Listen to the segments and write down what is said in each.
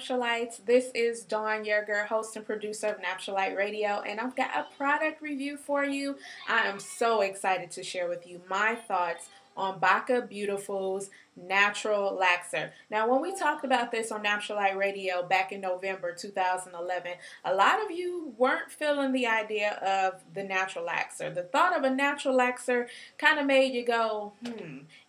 Naturalites. This is Dawn Yerger, host and producer of Natural-Lite Radio, and I've got a product review for you. I am so excited to share with you my thoughts on Baka Beautiful's Natural-Laxer. Now, when we talked about this on Natural-Lite Radio back in November 2011, a lot of you weren't feeling the idea of the Natural-Laxer. The thought of a Natural-Laxer kind of made you go,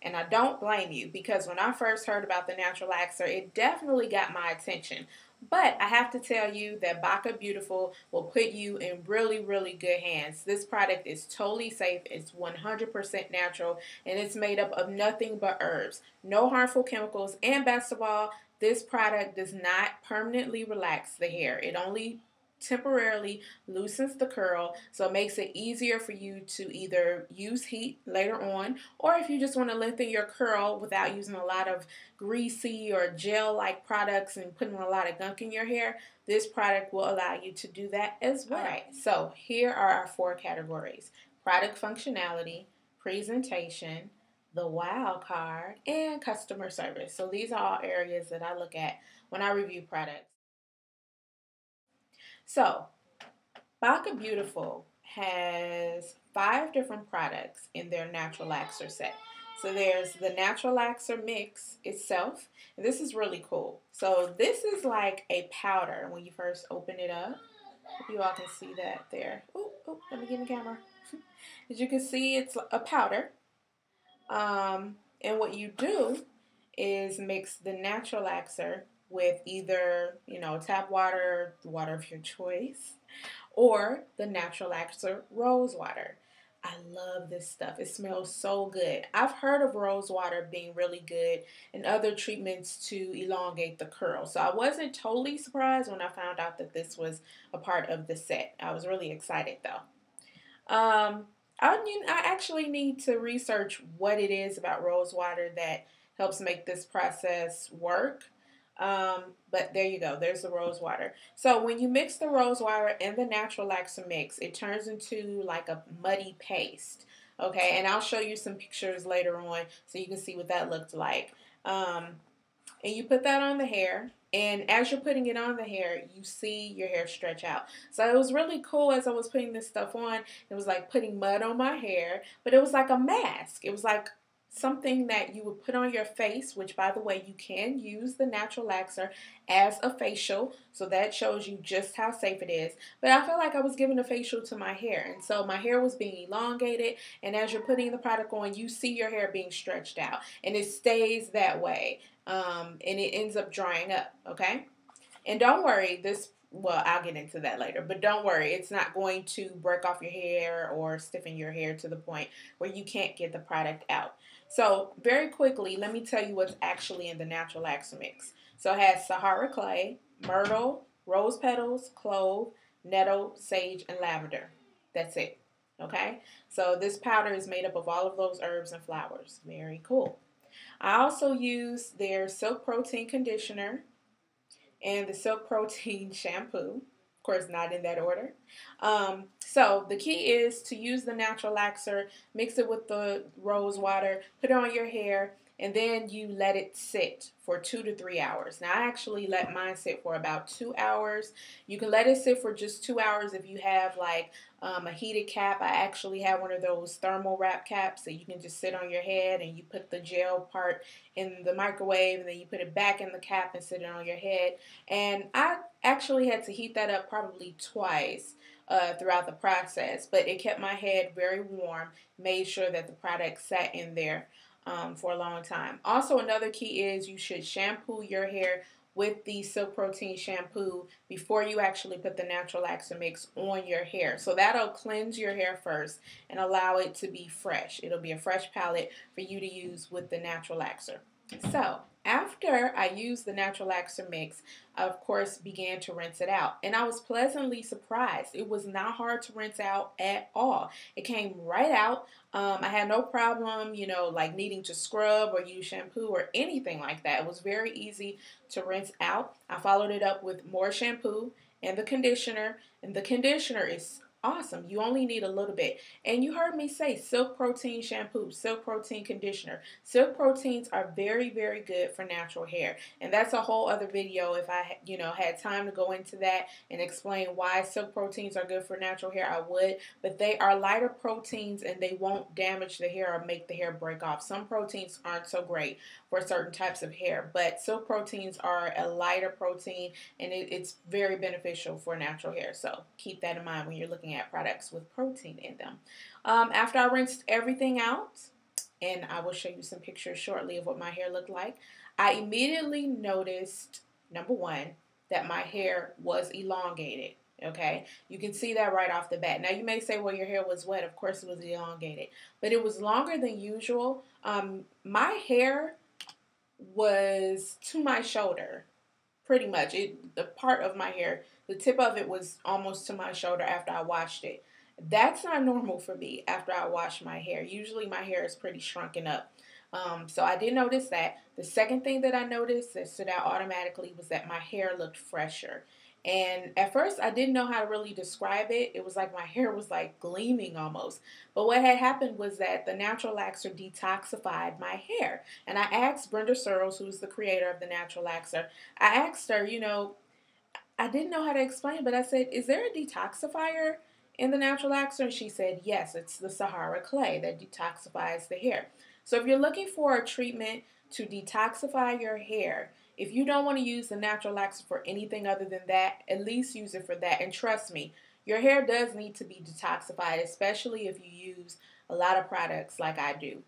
and I don't blame you, because when I first heard about the Natural-Laxer, it definitely got my attention. But I have to tell you that Baka Beautiful will put you in really, really good hands. This product is totally safe. It's 100% natural, and it's made up of nothing but herbs. No harmful chemicals, and best of all, this product does not permanently relax the hair. It only temporarily loosens the curl, so it makes it easier for you to either use heat later on, or if you just want to lengthen your curl without using a lot of greasy or gel-like products and putting a lot of gunk in your hair, this product will allow you to do that as well. Alright, so here are our 4 categories: product functionality, presentation, the wow card, and customer service. So these are all areas that I look at when I review products. So, Baka Beautiful has 5 different products in their Natural-Laxer set. So there's the Natural-Laxer mix itself, and this is really cool. So this is like a powder when you first open it up. If you all can see that there. Oh, let me get in the camera. As you can see, it's a powder. And what you do is mix the Natural-Laxer with either, tap water, the water of your choice, or the Natural-Laxer rose water. I love this stuff. It smells so good. I've heard of rose water being really good and other treatments to elongate the curl. So I wasn't totally surprised when I found out that this was a part of the set. I was really excited though. I actually need to research what it is about rose water that helps make this process work. But there you go. There's the rose water. So when you mix the rose water and the Natural-Laxer mix, it turns into like a muddy paste. Okay, and I'll show you some pictures later on so you can see what that looked like. And you put that on the hair, and as you're putting it on the hair, you see your hair stretch out. So it was really cool as I was putting this stuff on. It was like putting mud on my hair, but it was like a mask. It was like something that you would put on your face, which, by the way, you can use the Natural-Laxer as a facial, so that shows you just how safe it is. But I felt like I was giving a facial to my hair, and so my hair was being elongated, and as you're putting the product on, you see your hair being stretched out, and it stays that way, and it ends up drying up, okay? And don't worry, well, I'll get into that later, but don't worry, it's not going to break off your hair or stiffen your hair to the point where you can't get the product out. So very quickly, let me tell you what's actually in the Natural-Laxer mix. So it has Sahara clay, myrtle, rose petals, clove, nettle, sage, and lavender. That's it. Okay? So this powder is made up of all of those herbs and flowers. Very cool. I also use their Silk Protein conditioner and the Silk Protein shampoo. Of course, not in that order. So the key is to use the Natural-Laxer, mix it with the rose water, put it on your hair, and then you let it sit for 2 to 3 hours. Now, I actually let mine sit for about 2 hours. You can let it sit for just 2 hours if you have like a heated cap. I actually have one of those thermal wrap caps that you can just sit on your head, and you put the gel part in the microwave, and then you put it back in the cap and sit it on your head. And I actually had to heat that up probably twice throughout the process, but it kept my head very warm, made sure that the product sat in there for a long time. Also, another key is you should shampoo your hair with the Silk Protein shampoo before you actually put the Natural-Laxer mix on your hair. So that'll cleanse your hair first and allow it to be fresh. It'll be a fresh palette for you to use with the Natural-Laxer. So after I used the Natural-Laxer mix, I of course began to rinse it out, and I was pleasantly surprised. It was not hard to rinse out at all. It came right out. I had no problem, like needing to scrub or use shampoo or anything like that. It was very easy to rinse out. I followed it up with more shampoo and the conditioner is Awesome. You only need a little bit. And you heard me say Silk Protein shampoo, Silk Protein conditioner. Silk proteins are very, very good for natural hair. And that's a whole other video. If I, had time to go into that and explain why silk proteins are good for natural hair, I would. But they are lighter proteins and they won't damage the hair or make the hair break off. Some proteins aren't so great for certain types of hair, but silk proteins are a lighter protein and it's very beneficial for natural hair. So keep that in mind when you're looking at products with protein in them. After I rinsed everything out, and I will show you some pictures shortly of what my hair looked like, I immediately noticed, number one, that my hair was elongated. Okay, you can see that right off the bat. Now you may say, well, your hair was wet. Of course it was elongated, but it was longer than usual. My hair was to my shoulder, pretty much. The part of my hair, the tip of it was almost to my shoulder after I washed it. That's not normal for me after I wash my hair. Usually my hair is pretty shrunken up. So I did notice that. The second thing that I noticed that stood out automatically was that my hair looked fresher. And at first I didn't know how to really describe it. It was like my hair was like gleaming almost. But what had happened was that the Natural-Laxer detoxified my hair. And I asked Brenda Searles, who's the creator of the Natural-Laxer, I asked her, I didn't know how to explain, but I said, is there a detoxifier in the Natural-Laxer? And she said, yes, it's the Sahara clay that detoxifies the hair. So if you're looking for a treatment to detoxify your hair, if you don't want to use the Natural-Laxer for anything other than that, at least use it for that. And trust me, your hair does need to be detoxified, especially if you use a lot of products like I do.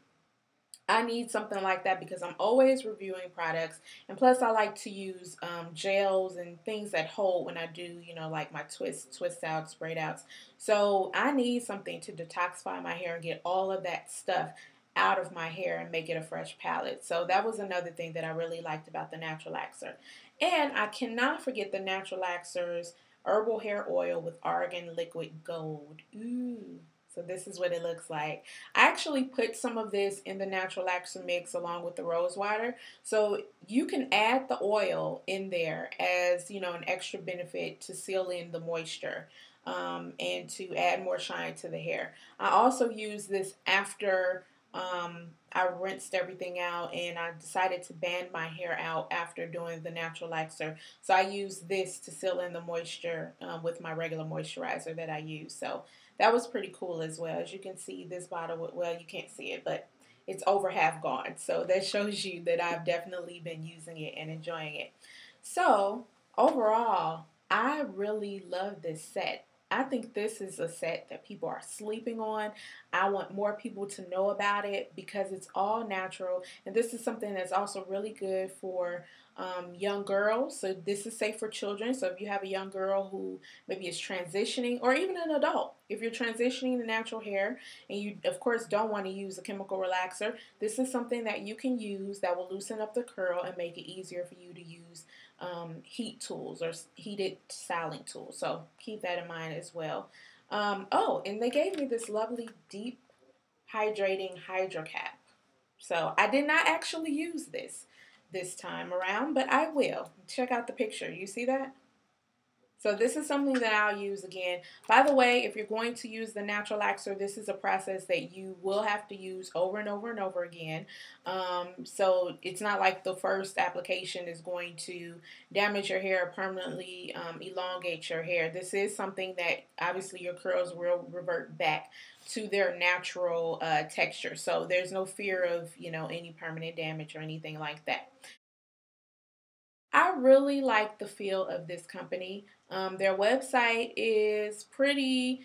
I need something like that because I'm always reviewing products, and plus I like to use gels and things that hold when I do, like my twist outs, braid outs. So I need something to detoxify my hair and get all of that stuff out of my hair and make it a fresh palette. So that was another thing that I really liked about the Natural-Laxer. And I cannot forget the Natural-Laxer's herbal hair oil with argan liquid gold. Ooh. So this is what it looks like. I actually put some of this in the Natural-Laxer mix along with the rose water. So you can add the oil in there as, an extra benefit to seal in the moisture and to add more shine to the hair. I also use this after I rinsed everything out and I decided to band my hair out after doing the Natural-Laxer. So I use this to seal in the moisture with my regular moisturizer that I use. So that was pretty cool as well. As you can see, this bottle, well, you can't see it, but it's over half gone. So that shows you that I've definitely been using it and enjoying it. So overall, I really love this set. I think this is a set that people are sleeping on. I want more people to know about it because it's all natural. And this is something that's also really good for young girls. So this is safe for children. So if you have a young girl who maybe is transitioning, or even an adult, if you're transitioning to natural hair and you, of course, don't want to use a chemical relaxer, this is something that you can use that will loosen up the curl and make it easier for you to use heat tools or heated styling tools. So keep that in mind as well. Oh, and they gave me this lovely deep hydrating hydro cap. So I did not actually use this time around, but I will. Check out the picture. You see that? So this is something that I'll use again. By the way, if you're going to use the Natural-Laxer, this is a process that you will have to use over and over and over again. So it's not like the first application is going to damage your hair or permanently elongate your hair. This is something that obviously your curls will revert back to their natural texture. So there's no fear of, any permanent damage or anything like that. I really like the feel of this company. Their website is pretty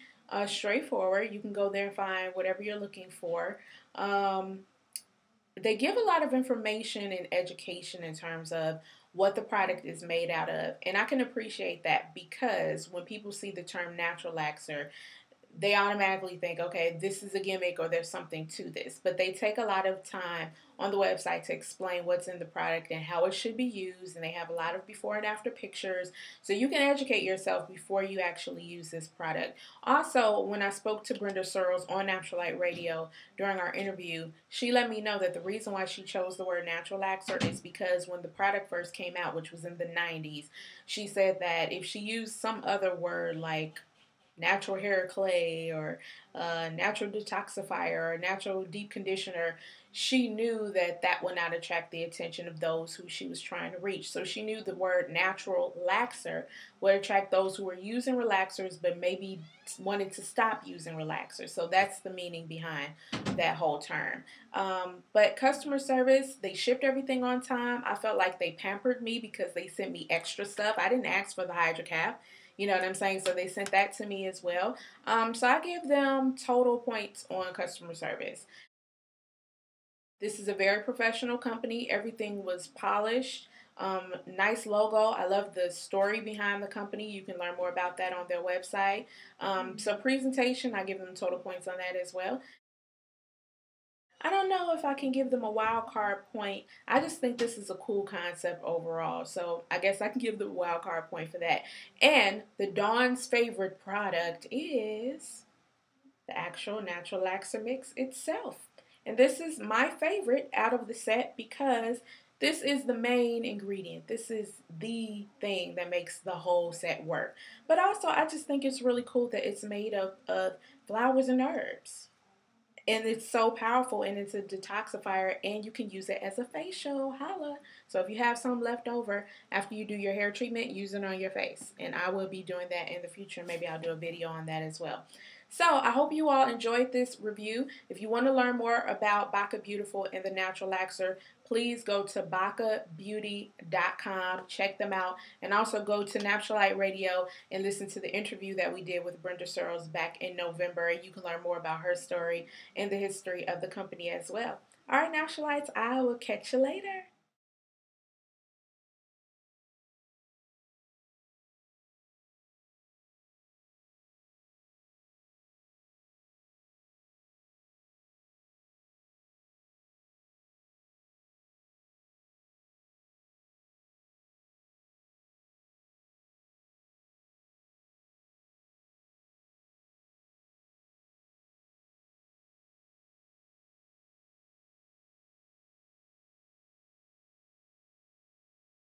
straightforward. You can go there and find whatever you're looking for. They give a lot of information and education in terms of what the product is made out of. And I can appreciate that because when people see the term Natural-Laxer, they automatically think, okay, this is a gimmick or there's something to this. But they take a lot of time on the website to explain what's in the product and how it should be used. And they have a lot of before and after pictures. So you can educate yourself before you actually use this product. Also, when I spoke to Brenda Searles on Natural-Lite Radio during our interview, she let me know that the reason why she chose the word Natural-Laxer is because when the product first came out, which was in the 90s, she said that if she used some other word like natural hair clay or natural detoxifier or natural deep conditioner, she knew that that would not attract the attention of those who she was trying to reach. So she knew the word natural-laxer would attract those who were using relaxers but maybe wanted to stop using relaxers. So that's the meaning behind that whole term. But customer service, they shipped everything on time. I felt like they pampered me because they sent me extra stuff. I didn't ask for the HydroCap. You know what I'm saying? So they sent that to me as well. So I give them total points on customer service. This is a very professional company. Everything was polished. Nice logo. I love the story behind the company. You can learn more about that on their website. So presentation, I give them total points on that as well. I don't know if I can give them a wild card point. I just think this is a cool concept overall. So I guess I can give the wild card point for that. And the Dawn's favorite product is the actual Natural-Laxer mix itself. And this is my favorite out of the set because this is the main ingredient. This is the thing that makes the whole set work. But also, I just think it's really cool that it's made up of flowers and herbs. And it's so powerful, and it's a detoxifier, and you can use it as a facial. Holla. So if you have some left over after you do your hair treatment, use it on your face. And I will be doing that in the future. Maybe I'll do a video on that as well. So I hope you all enjoyed this review. If you want to learn more about Baka Beautiful and the Natural-Laxer, please go to bakabeauty.com. Check them out. And also go to Nappturalite Radio and listen to the interview that we did with Brenda Searles back in November. You can learn more about her story and the history of the company as well. All right, Naturalites, I will catch you later.